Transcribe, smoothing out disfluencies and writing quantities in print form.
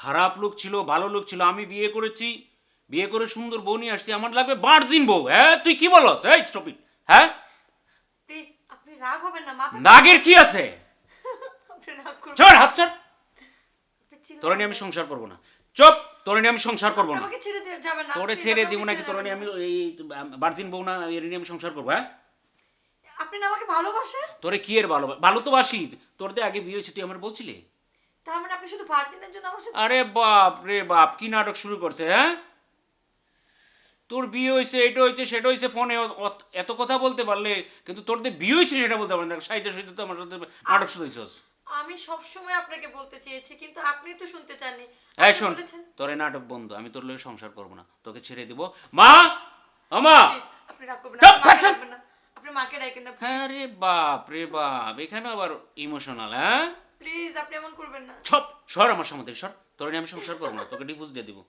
খারাপ লোক ছিল ভালো লোক ছিল, আমি বিয়ে করেছি, বিয়ে করে সুন্দর বউ নিয়ে আসছি, আমার লাগবে ভার্জিন বউ। হ্যাঁ তুই কি বলস? এই স্টপ ইট। হ্যাঁ প্লিজ আপনি রাগ হবেন না, মাথা নাগের কি আছে? আপনি রাগ করবেন ছাড় হাত ছাড়। আপনি চিল্লাবেন তোরে নিয়ে আমি না। সংসার করবো না। চুপ, তোরে নিয়ে আমি সংসার করবো না। আমাকে ছেড়ে দিয়ে যাবেন না, তোরে please, ছেড়ে আপনি দিব আমাকে নাকি? ছেড়ে তোরে যাবেন নিয়ে আমি না। এই ভার্জিন বউ না, এর নিয়ে আমি সংসার করবো? হ্যাঁ আপনি না আমাকে ভালোবাসেন? তোরে কি এর ভালো, ভালো তো বাসি। তোর তো আগে বিয়ে হয়েছে, তুই আমার বলছিলি। তার মানে আপনি শুধু ভারতীয়দের জন্য আমার সাথে আরে বাপ রে বাপ, কি নাটক শুরু করছে! হ্যাঁ তোর বিয়ে হয়েছে, এটা হয়েছে সেটা হয়েছে, ফোনে এত কথা বলতে পারলে, কিন্তু তোর যে বিয়ে হয়েছে সেটা বলতে পারলে না। সাহিত্য সাহিত্য তো আমার সাথে নাটক শুনেছিস। আমি সব সময় আপনাকে বলতে চেয়েছি কিন্তু আপনি তো শুনতে চাননি। এই আপনি শোন, বলেছেন, তোর এই নাটক বন্ধ, আমি তোর লয়ে সংসার করবো না, তোকে ছেড়ে দিব। মা, আমা, please, আপনি রাগ করবেন না, চুপ, আপনি মাকে চুপ। ডাকবেন না, আপনি মাকে ডাকেন না, হ্যাঁ রে বাপ রে বাপ, এখানে আবার ইমোশনাল। হ্যাঁ প্লিজ আপনি এমন করবেন না। সব সর আমার সামনে থেকে, সর। তোর নিয়ে আমি সংসার করবো না, তোকে ডিভোর্স দিয়ে দিব।